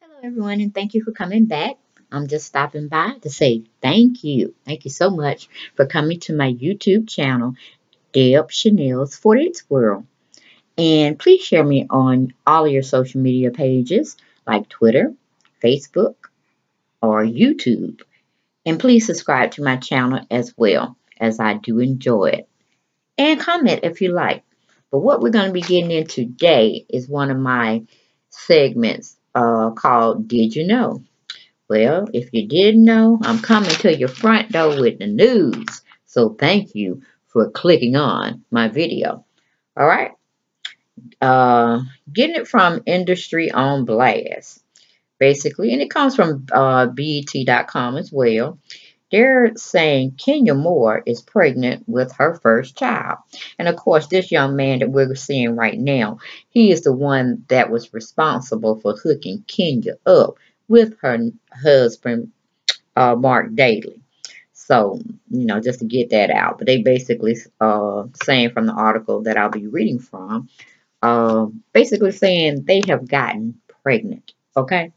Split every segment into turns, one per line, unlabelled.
Hello, everyone, and thank you for coming back. I'm just stopping by to say thank you. Thank you so much for coming to my YouTube channel, Deb Chanel's 48th World. And please share me on all of your social media pages like Twitter, Facebook, or YouTube. And please subscribe to my channel as well, as I do enjoy it. And comment if you like. But what we're going to be getting into today is one of my segments called Did You Know? Well, if you didn't know, I'm coming to your front door with the news. So thank you for clicking on my video. All right. Getting it from Industry on Blast, basically. And it comes from BET.com as well. They're saying Kenya Moore is pregnant with her first child. And of course, this young man that we're seeing right now, he is the one that was responsible for hooking Kenya up with her husband, Mark Daly. So, just to get that out. But they basically saying from the article that I'll be reading from, basically saying they have gotten pregnant. Okay?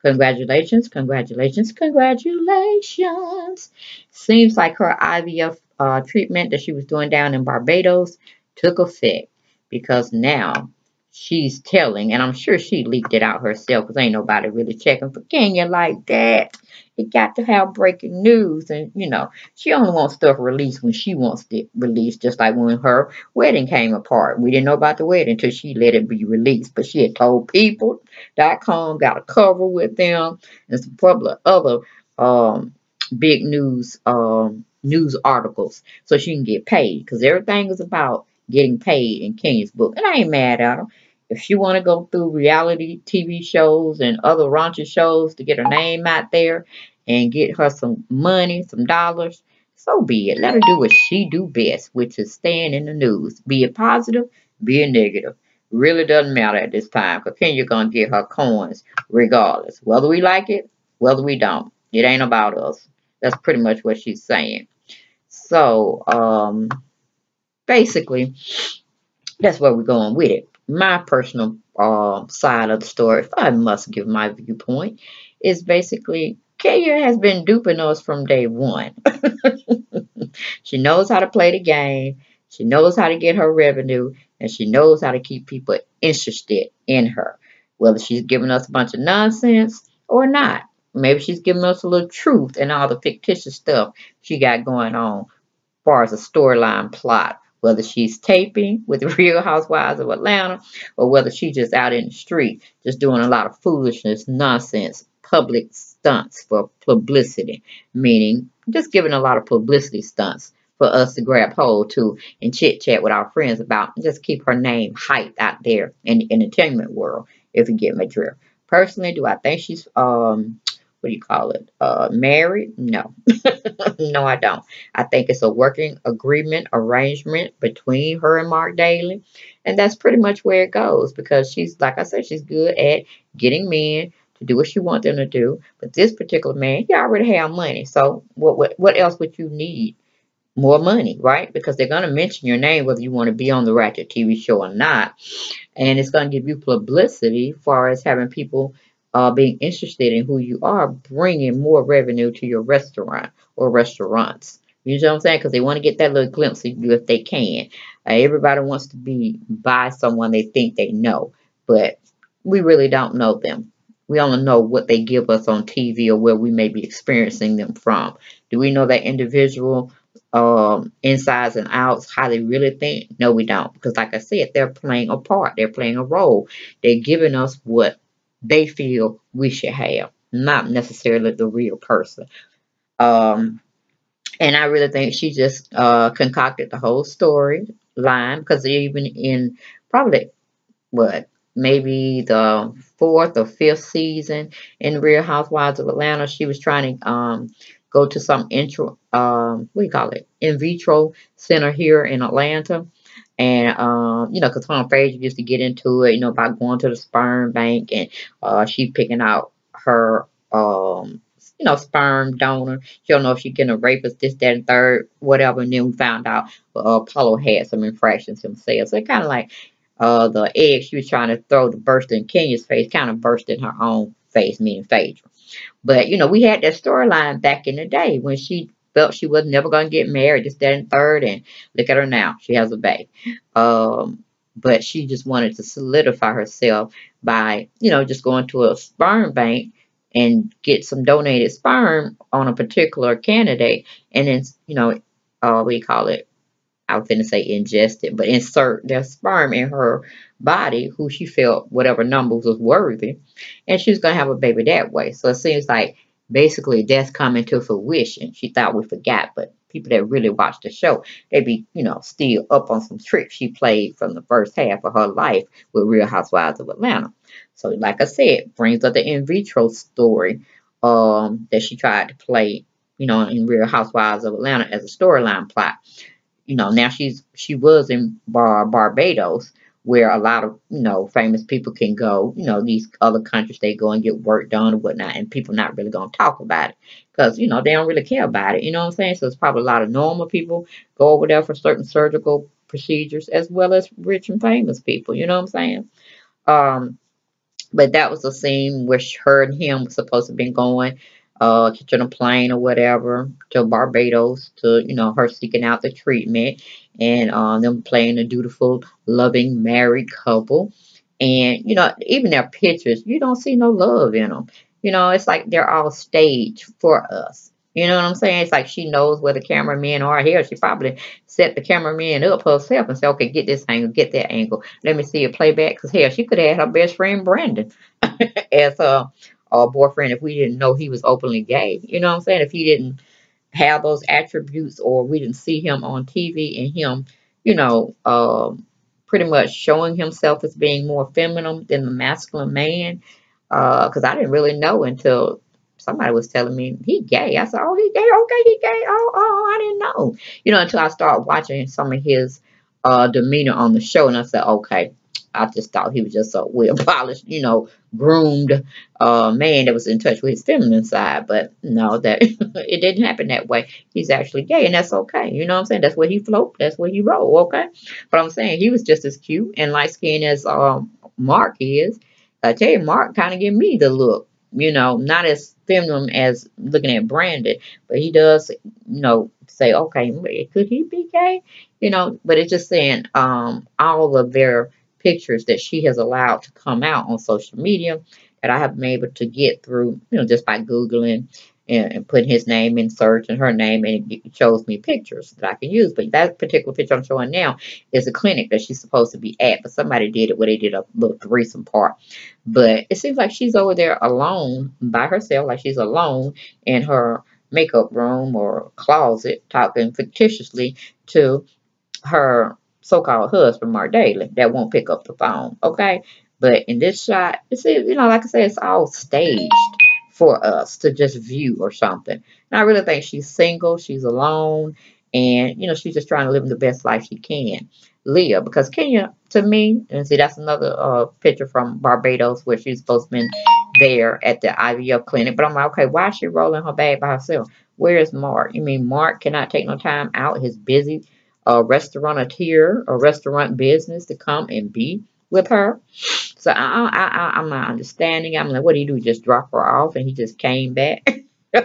Congratulations, congratulations, congratulations. Seems like her IVF treatment that she was doing down in Barbados took effect because now she's telling, and I'm sure she leaked it out herself because ain't nobody really checking for Kenya like that. It got to have breaking news, and she only wants stuff released when she wants it released, just like when her wedding came apart. We didn't know about the wedding until she let it be released, but she had told people.com, got a cover with them, and some couple of other big news articles, so she can get paid because everything is about getting paid in Kenya's book, and I ain't mad at her. If she want to go through reality TV shows and other raunchy shows to get her name out there and get her some money, some dollars, so be it. Let her do what she do best, which is staying in the news. Be it positive, be it negative. Really doesn't matter at this time because Kenya gonna get her coins regardless. Whether we like it, whether we don't. It ain't about us. That's pretty much what she's saying. So, basically, that's where we're going with it. My personal side of the story, if I must give my viewpoint, is basically Kenya has been duping us from day one. She knows how to play the game. She knows how to get her revenue, and she knows how to keep people interested in her, whether she's giving us a bunch of nonsense or not. Maybe she's giving us a little truth and all the fictitious stuff she got going on as far as a storyline plot, whether she's taping with the Real Housewives of Atlanta or whether she's just out in the street just doing a lot of foolishness, nonsense, public stunts for publicity, meaning just giving a lot of publicity stunts for us to grab hold to and chit chat with our friends about and just keep her name hyped out there in the entertainment world, if you get my drift. Personally, do I think she's what do you call it? Married? No. No, I don't. I think it's a working agreement arrangement between her and Mark Daly. And that's pretty much where it goes because she's, like I said, she's good at getting men to do what she wants them to do. But this particular man, he already have money. So what else would you need? More money, right? Because they're going to mention your name whether you want to be on the Ratchet TV show or not. And it's going to give you publicity as far as having people being interested in who you are, bringing more revenue to your restaurant or restaurants. You know what I'm saying? Because they want to get that little glimpse of you if they can. Everybody wants to be by someone they think they know, but we really don't know them. We only know what they give us on TV or where we may be experiencing them from. Do we know that individual insides and outs, how they really think? No, we don't. Because like I said, they're playing a part. They're playing a role. They're giving us what they feel we should have, not necessarily the real person. Um, and I really think she just concocted the whole story line because even in probably what maybe the fourth or fifth season in Real Housewives of Atlanta, she was trying to go to some intro what do you call it, in vitro center here in Atlanta. And because Tom Frazier used to get into it, about going to the sperm bank and she picking out her sperm donor. She don't know if she getting a rapist, this, that, and third, whatever. And then we found out Apollo had some infractions himself. So it kind of like the egg she was trying to throw to burst in Kenya's face kind of burst in her own face, meaning Phaedra. But we had that storyline back in the day when she felt she was never going to get married, this, that, and third, and look at her now. She has a baby. But she just wanted to solidify herself by, just going to a sperm bank and get some donated sperm on a particular candidate, and then, what do you call it? I was going to say ingest it, but insert their sperm in her body, who she felt whatever numbers was worthy, and she was going to have a baby that way. So it seems like basically that's coming to fruition. She thought we forgot, but people that really watch the show, they be, still up on some tricks she played from the first half of her life with Real Housewives of Atlanta. So like I said, brings up the in vitro story that she tried to play, in Real Housewives of Atlanta as a storyline plot. Now she was in Barbados, where a lot of famous people can go. These other countries, they go and get work done or whatnot, and people not really gonna talk about it because they don't really care about it. You know what I'm saying? So it's probably a lot of normal people go over there for certain surgical procedures, as well as rich and famous people. You know what I'm saying? Um, but that was a scene where her and him was supposed to be going, catching a plane or whatever to Barbados to, her seeking out the treatment and them playing a dutiful, loving, married couple. And, even their pictures, you don't see no love in them. It's like they're all staged for us. You know what I'm saying? It's like she knows where the cameramen are here. She probably set the cameraman up herself and said, okay, get this angle, get that angle. Let me see it play back. Because, hell, she could have had her best friend, Brandon, as a boyfriend if we didn't know he was openly gay. You know what I'm saying? If he didn't have those attributes, or we didn't see him on TV and him, you know, pretty much showing himself as being more feminine than the masculine man. Because I didn't really know until somebody was telling me he gay. I said, oh, he gay. Okay, he gay. Oh, I didn't know. Until I started watching some of his demeanor on the show, and I said, okay. I just thought he was just a well polished, groomed man that was in touch with his feminine side. But no, that it didn't happen that way. He's actually gay, and that's okay. You know what I'm saying? That's where he float. That's where he roll. Okay, but I'm saying he was just as cute and light skinned as Mark is. I tell you, Mark kind of give me the look. Not as feminine as looking at Brandon, but he does, say, okay, could he be gay? But it's just saying, all of their pictures that she has allowed to come out on social media that I have been able to get through, just by Googling and putting his name in search and her name, and it shows me pictures that I can use. But that particular picture I'm showing now is a clinic that she's supposed to be at, but somebody did it where they did a little threesome part. But it seems like she's over there alone by herself, like she's alone in her makeup room or closet, talking fictitiously to her so-called husband, Mark Daly, that won't pick up the phone. Okay. But in this shot, it's, like I said, it's all staged for us to just view or something. And I really think she's single, she's alone, and she's just trying to live the best life she can. Leah, because Kenya, to me, and see, that's another picture from Barbados where she's supposed to be there at the IVF clinic. But I'm like, okay, why is she rolling her bag by herself? Where is Mark? You mean Mark cannot take no time out his busy restaurateur or restaurant business to come and be with her? So I'm not understanding. I'm like, what did he do? Just drop her off and he just came back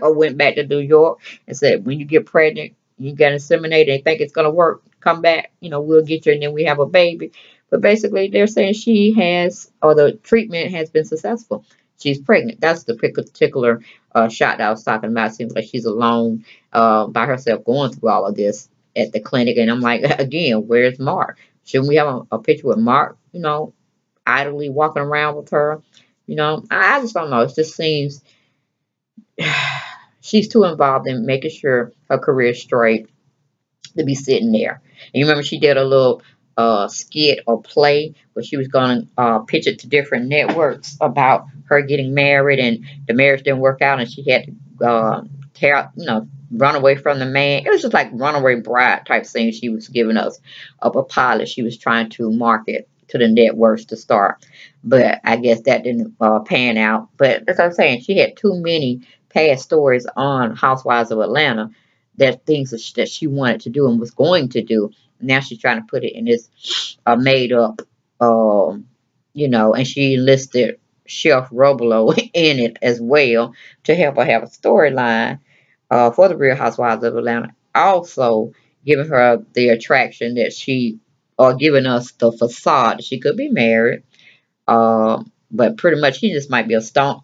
or went back to New York and said, when you get pregnant, you get inseminated and think it's going to work, come back, we'll get you and then we have a baby. But basically they're saying she has, or the treatment has been successful. She's pregnant. That's the particular shot that I was talking about. It seems like she's alone by herself going through all of this at the clinic. And I'm like, again, where's Mark? Shouldn't we have a picture with Mark, idly walking around with her? I just don't know. It just seems she's too involved in making sure her career is straight to be sitting there. And you remember she did a little skit or play where she was going to pitch it to different networks about her getting married, and the marriage didn't work out, and she had to run away from the man. It was just like runaway bride type thing she was giving us of a pilot she was trying to market to the networks to start. But I guess that didn't pan out. But as I'm saying, she had too many past stories on Housewives of Atlanta, that things that she wanted to do and was going to do. Now she's trying to put it in this made up, and she enlisted Chef Robolo in it as well to help her have a storyline for the Real Housewives of Atlanta. Also giving her the attraction that she, or giving us the facade. She could be married, but pretty much he just might be a sperm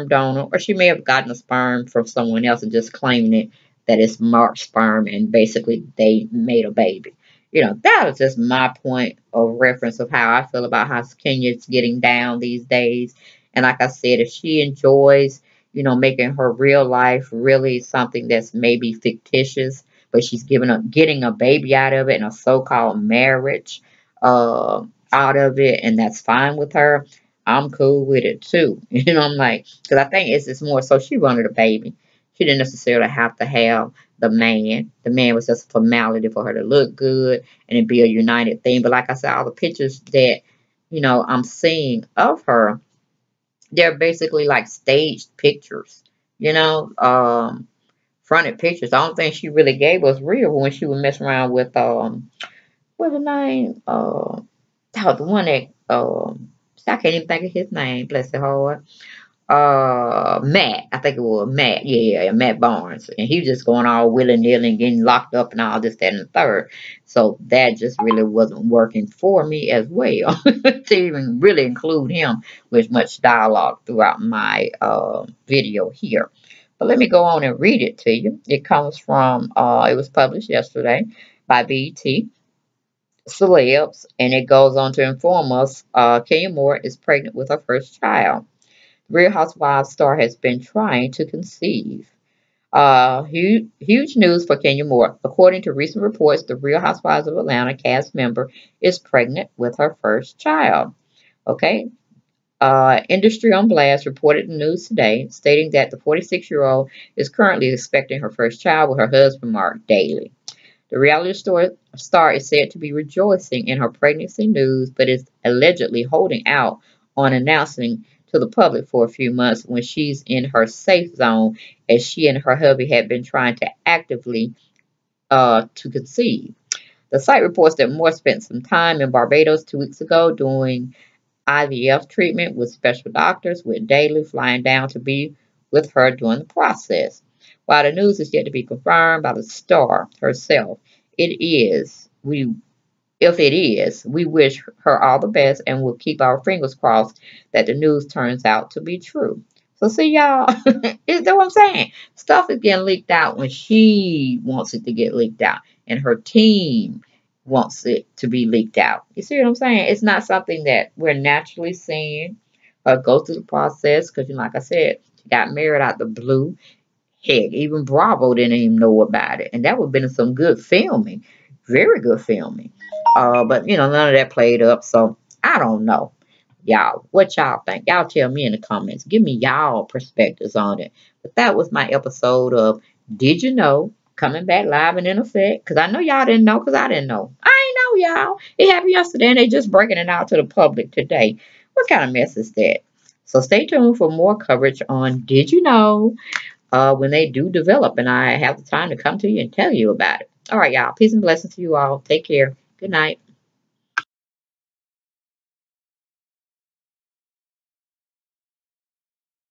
donor, or she may have gotten a sperm from someone else and just claiming it that it's Mark's sperm, and basically they made a baby. That was just my point of reference of how I feel about how Kenya's getting down these days. And like I said, if she enjoys, making her real life really something that's maybe fictitious, but she's getting a baby out of it in a so-called marriage, out of it, and that's fine with her. I'm cool with it too. I'm like, because I think it's just more so she wanted a baby. She didn't necessarily have to have the man. The man was just a formality for her to look good and it be a united thing. But like I said, all the pictures that, I'm seeing of her, they're basically like staged pictures, you know, fronted pictures. The only thing she really gave was real when she was messing around with, what's the name? The one that, I can't even think of his name, bless his heart. Matt, I think it was Matt, yeah, Matt Barnes, and he was just going all willy-nilly and getting locked up and all this, that, and the third. So that just really wasn't working for me as well to even really include him with much dialogue throughout my video here. But let me go on and read it to you. It comes from, it was published yesterday by BET Celebs, and it goes on to inform us Kenya Moore is pregnant with her first child. Real Housewives star has been trying to conceive. Huge news for Kenya Moore. According to recent reports, the Real Housewives of Atlanta cast member is pregnant with her first child. Okay. Industry on Blast reported the news today, stating that the 46-year-old is currently expecting her first child with her husband, Mark Daly. The reality star is said to be rejoicing in her pregnancy news, but is allegedly holding out on announcing to the public for a few months when she's in her safe zone, as she and her hubby had been trying to actively to conceive. The site reports that Moore spent some time in Barbados 2 weeks ago doing IVF treatment with special doctors, with Daly flying down to be with her during the process. While the news is yet to be confirmed by the star herself, it is. If it is, we wish her all the best and we'll keep our fingers crossed that the news turns out to be true. So see y'all, is that what I'm saying? Stuff is getting leaked out when she wants it to get leaked out, and her team wants it to be leaked out. You see what I'm saying? It's not something that we're naturally seeing go through the process, because like I said, she got married out the blue. Heck, even Bravo didn't even know about it. And that would have been some good filming. Very good filming. But, none of that played up. So, I don't know. Y'all, what y'all think? Y'all tell me in the comments. Give me y'all perspectives on it. But that was my episode of Did You Know? Coming back live and in effect. Because I know y'all didn't know, because I didn't know. I ain't know, y'all. It happened yesterday, and they just breaking it out to the public today. What kind of mess is that? So, stay tuned for more coverage on Did You Know? When they do develop, and I have the time to come to you and tell you about it. All right, y'all. Peace and blessings to you all. Take care. Good night.